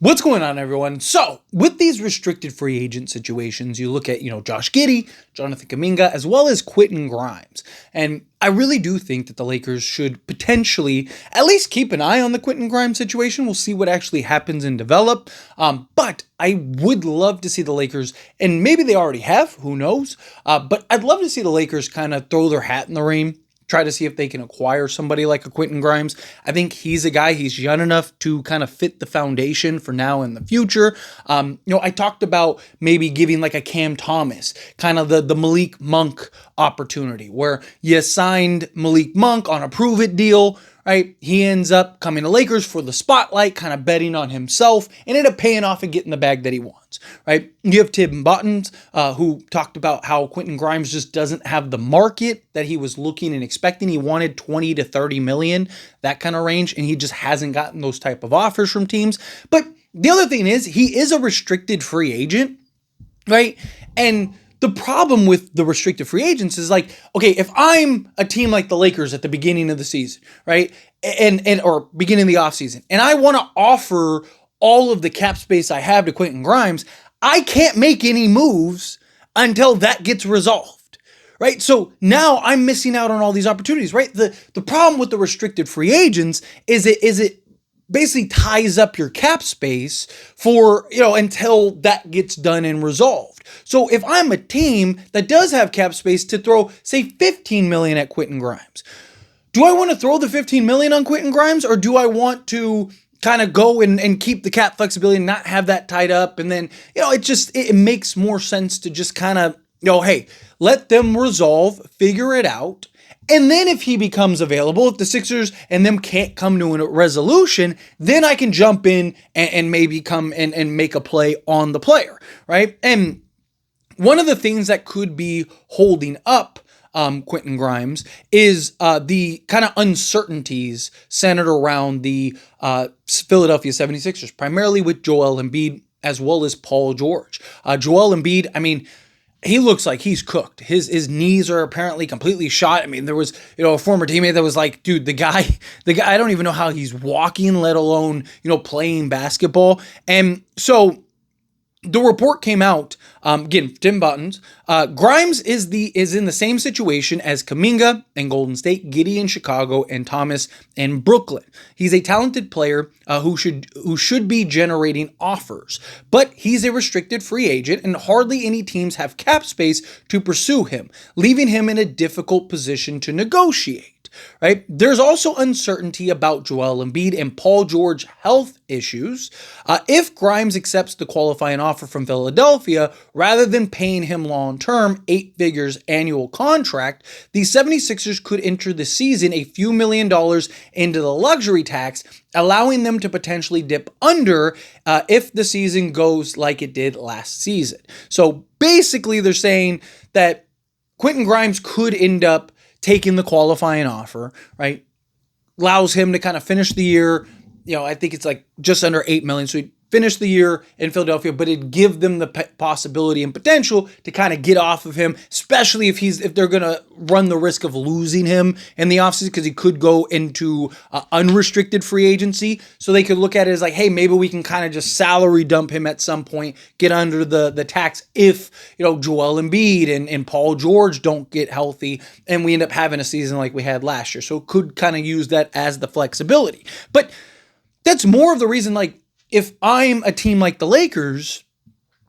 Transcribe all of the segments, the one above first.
What's going on, everyone? So, with these restricted free agent situations, you look at, Josh Giddey, Jonathan Kuminga, as well as Quentin Grimes. And I really do think that the Lakers should potentially at least keep an eye on the Quentin Grimes situation. We'll see what actually happens and develop. But I would love to see the Lakers, and maybe they already have, who knows? But I'd love to see the Lakers kind of throw their hat in the ring, try to see if they can acquire somebody like a Quentin Grimes. I think he's a guy, he's young enough to kind of fit the foundation for now and the future. I talked about maybe giving like a Cam Thomas, kind of the Malik Monk opportunity, where you signed Malik Monk on a prove-it deal, right? He ends up coming to Lakers for the spotlight, kind of betting on himself, and ended up paying off and getting the bag that he wants, right? You have Tim Buttons, who talked about how Quentin Grimes just doesn't have the market that he was looking and expecting. He wanted 20 to 30 million, that kind of range, and he just hasn't gotten those type of offers from teams. But the other thing is, he is a restricted free agent, right? And the problem with the restricted free agents is like, okay, if I'm a team like the Lakers at the beginning of the season, right, and or beginning of the offseason, and I want to offer all of the cap space I have to Quentin Grimes, I can't make any moves until that gets resolved, right? So now I'm missing out on all these opportunities, right? The problem with the restricted free agents is it basically ties up your cap space for, until that gets done and resolved. So if I'm a team that does have cap space to throw, say, 15 million at Quentin Grimes, do I want to throw the 15 million on Quentin Grimes, or do I want to kind of go and keep the cap flexibility and not have that tied up? And then, it makes more sense to just kind of, hey, let them resolve, figure it out. And then if he becomes available, if the Sixers and them can't come to a resolution, then I can jump in and maybe come and make a play on the player, right? And one of the things that could be holding up Quentin Grimes is the kind of uncertainties centered around the Philadelphia 76ers, primarily with Joel Embiid as well as Paul George. Joel Embiid, he looks like he's cooked. His knees are apparently completely shot. There was, a former teammate that was like, dude, the guy, I don't even know how he's walking, let alone, playing basketball. And so the report came out, again, Tim Buttons, Grimes is in the same situation as Kuminga and Golden State, Giddey in Chicago, and Thomas in Brooklyn. He's a talented player who should be generating offers, but he's a restricted free agent, and hardly any teams have cap space to pursue him, leaving him in a difficult position to negotiate. Right? There's also uncertainty about Joel Embiid and Paul George health issues. If Grimes accepts the qualifying offer from Philadelphia, rather than paying him long-term 8 figures annual contract, the 76ers could enter the season a few $1 million into the luxury tax, allowing them to potentially dip under if the season goes like it did last season. So basically, they're saying that Quentin Grimes could end up taking the qualifying offer, right? Allows him to kind of finish the year. I think it's like just under 8 million. So he'd finish the year in Philadelphia, but it'd give them the possibility and potential to kind of get off of him, especially if they're going to run the risk of losing him in the offseason, because he could go into unrestricted free agency. So they could look at it as like, hey, maybe we can kind of just salary dump him at some point, get under the tax if, Joel Embiid and Paul George don't get healthy and we end up having a season like we had last year. So could kind of use that as the flexibility. But that's more of the reason, like, if I'm a team like the Lakers,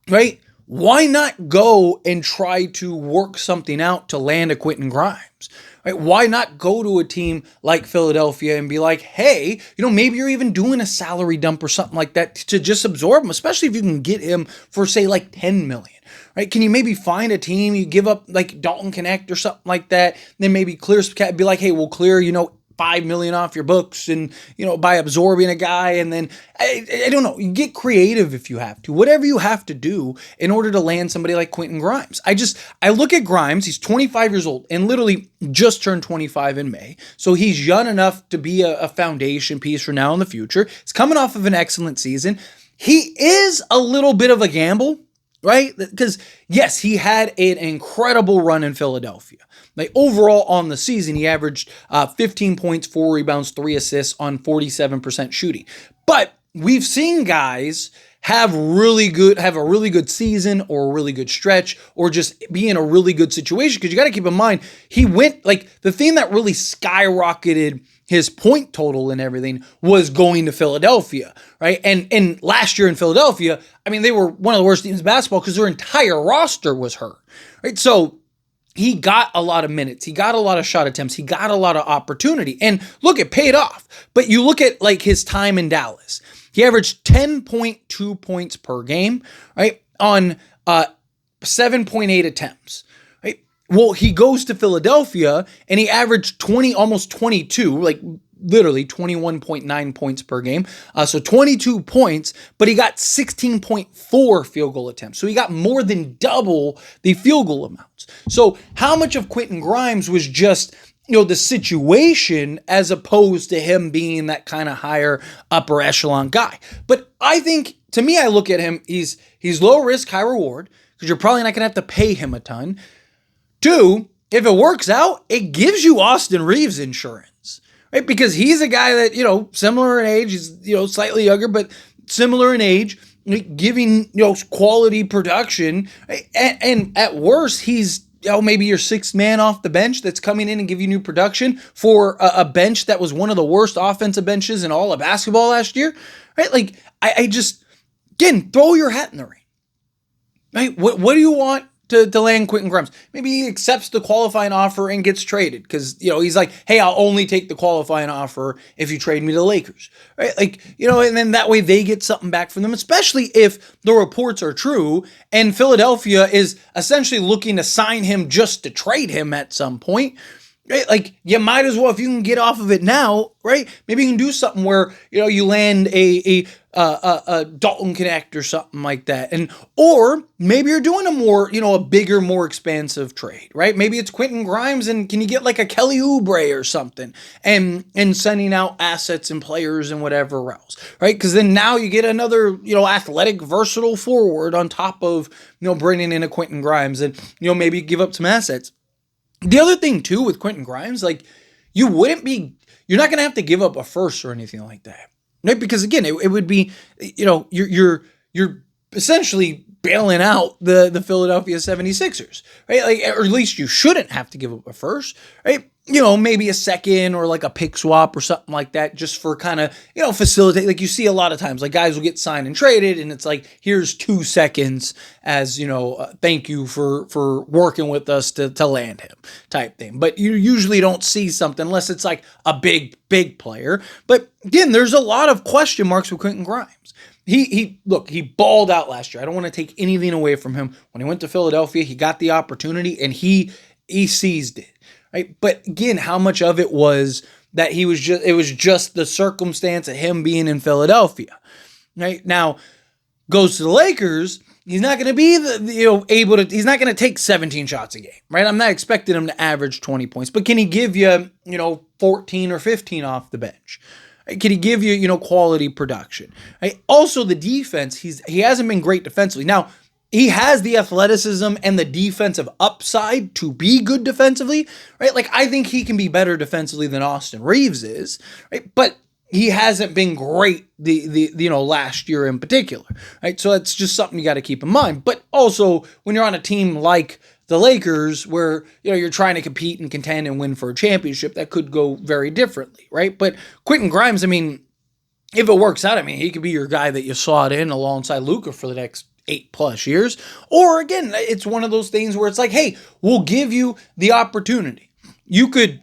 right, why not go and try to work something out to land a Quentin Grimes, right? Why not go to a team like Philadelphia and be like, hey, maybe you're even doing a salary dump or something like that to just absorb him, especially if you can get him for, say, like 10 million, right? Can you maybe find a team, you give up like Dalton Connect or something like that, then maybe clear, be like, hey, we'll clear, 5 million off your books and, by absorbing a guy. And then I don't know, you get creative if you have to, whatever you have to do in order to land somebody like Quentin Grimes. I look at Grimes, he's 25 years old and literally just turned 25 in May. So he's young enough to be a foundation piece for now in the future. He's coming off of an excellent season. He is a little bit of a gamble, right? Because yes, he had an incredible run in Philadelphia. Like overall on the season, he averaged 15 points, 4 rebounds, 3 assists on 47% shooting. But we've seen guys have a really good season or a really good stretch or just be in a really good situation. Because you got to keep in mind, he went like the thing that really skyrocketed his point total and everything was going to Philadelphia, right? And last year in Philadelphia, I mean, they were one of the worst teams in basketball because their entire roster was hurt, right? So he got a lot of minutes. He got a lot of shot attempts. He got a lot of opportunity. And look, it paid off. But you look at like his time in Dallas. He averaged 10.2 points per game, right? On 7.8 attempts, right? Well, he goes to Philadelphia and he averaged almost 22, like literally 21.9 points per game. So 22 points, but he got 16.4 field goal attempts. So he got more than double the field goal amounts. So how much of Quentin Grimes was just the situation as opposed to him being that kind of higher upper echelon guy? But I think, to me, I look at him, he's low risk, high reward, because you're probably not going to have to pay him a ton. 2, if it works out, it gives you Austin Reeves insurance, right? Because he's a guy that, similar in age, he's, slightly younger, but similar in age, giving, quality production. Right? And at worst, he's maybe your sixth man off the bench that's coming in and give you new production for a bench that was one of the worst offensive benches in all of basketball last year, right? Like, I just, again, throw your hat in the ring, right? What do you want to land Quentin Grimes? Maybe he accepts the qualifying offer and gets traded because, he's like, hey, I'll only take the qualifying offer if you trade me to the Lakers, right? Like, and then that way they get something back from them, especially if the reports are true and Philadelphia is essentially looking to sign him just to trade him at some point. Right? Like, you might as well, if you can get off of it now, right? Maybe you can do something where, you land a Dalton Connect or something like that. Or maybe you're doing a more, a bigger, more expansive trade, right? Maybe it's Quentin Grimes and can you get like a Kelly Oubre or something and sending out assets and players and whatever else, right? Because then now you get another, athletic, versatile forward on top of, bringing in a Quentin Grimes and, maybe give up some assets. The other thing too with Quentin Grimes, like you're not going to have to give up a first or anything like that, right? Because again, it would be, you're essentially bailing out the Philadelphia 76ers, right? Like, or at least you shouldn't have to give up a first, right? Maybe a second or like a pick swap or something like that just for kind of, facilitate. Like you see a lot of times, like guys will get signed and traded and it's like, here's 2 seconds as, thank you for working with us to land him type thing. But you usually don't see something unless it's like a big player. But again, there's a lot of question marks with Quentin Grimes. He balled out last year. I don't want to take anything away from him. When he went to Philadelphia, he got the opportunity and he seized it. Right. But again, how much of it was that it was just the circumstance of him being in Philadelphia. Right. Now goes to the Lakers. He's not going to be he's not going to take 17 shots a game. Right. I'm not expecting him to average 20 points, but can he give you, 14 or 15 off the bench? Can he give you, quality production? Right? Also, the defense, he hasn't been great defensively. Now, he has the athleticism and the defensive upside to be good defensively, right? Like, I think he can be better defensively than Austin Reeves is, right? But he hasn't been great the last year in particular, right? So that's just something you got to keep in mind. But also, when you're on a team like the Lakers, where you're trying to compete and contend and win for a championship, that could go very differently, right? But Quentin Grimes, I mean, if it works out, I mean, he could be your guy that you slot in alongside Luka for the next 8+ years. Or again, it's one of those things where it's like, hey, we'll give you the opportunity. You could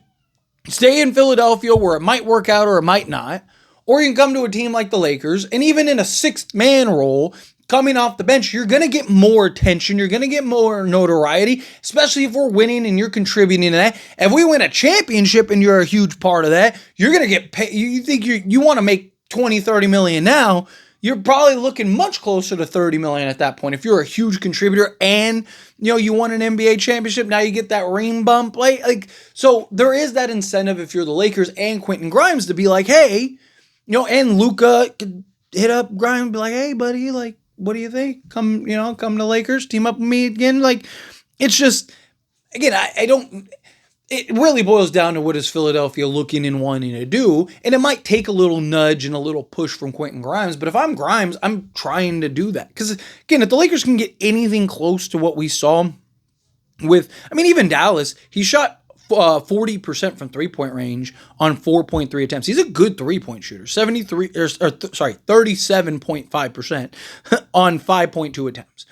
stay in Philadelphia where it might work out or it might not, or you can come to a team like the Lakers, and even in a 6th-man role, coming off the bench, you're going to get more attention. You're going to get more notoriety, especially if we're winning and you're contributing to that. If we win a championship and you're a huge part of that, you're going to get paid. You think you want to make 20, 30 million now, you're probably looking much closer to 30 million at that point. If you're a huge contributor and, you won an NBA championship, now you get that ring bump. Like, so there is that incentive if you're the Lakers and Quentin Grimes to be like, hey, and Luka could hit up Grimes and be like, hey, buddy, like, what do you think? Come to Lakers, team up with me again. Like, it's just, again, I don't, it really boils down to what is Philadelphia looking and wanting to do. And it might take a little nudge and a little push from Quentin Grimes. But if I'm Grimes, I'm trying to do that. Because, again, if the Lakers can get anything close to what we saw with, I mean, even Dallas, he shot 40% from three-point range on 4.3 attempts. He's a good three-point shooter. 37.5% on 5.2 attempts.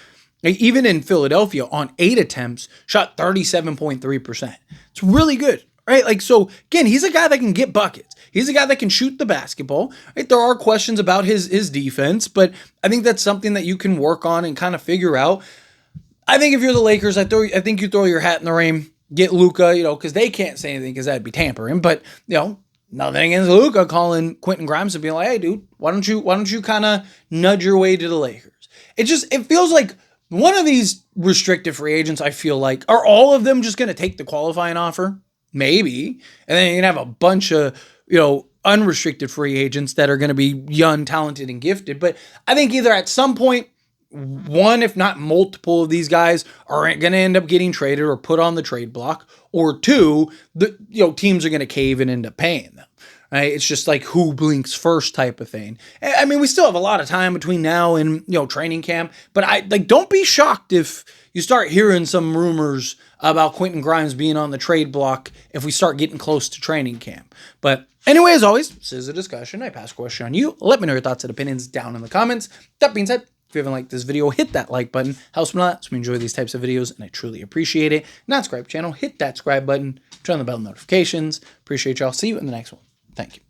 Even in Philadelphia, on 8 attempts, shot 37.3%. It's really good, right? Like, so again, he's a guy that can get buckets. He's a guy that can shoot the basketball. Right? There are questions about his defense, but I think that's something that you can work on and kind of figure out. I think if you're the Lakers, I think you throw your hat in the ring, get Luka, because they can't say anything because that'd be tampering. But nothing against Luka calling Quentin Grimes and being like, "Hey, dude, why don't you kind of nudge your way to the Lakers?" It feels like one of these restricted free agents, I feel like, are all of them just going to take the qualifying offer? Maybe. And then you're going to have a bunch of, unrestricted free agents that are going to be young, talented, and gifted. But I think either at some point, one, if not multiple of these guys are going to end up getting traded or put on the trade block, or two, teams are going to cave and end up paying them. Right? It's just like who blinks first type of thing. I mean, we still have a lot of time between now and training camp, but don't be shocked if you start hearing some rumors about Quentin Grimes being on the trade block if we start getting close to training camp. But anyway, as always, this is a discussion. I pass a question on you. Let me know your thoughts and opinions down in the comments. That being said, if you haven't liked this video, hit that like button. Helps me a lot, so we enjoy these types of videos, and I truly appreciate it. Not subscribe to the channel, hit that subscribe button, turn on the bell notifications. Appreciate y'all. See you in the next one. Thank you.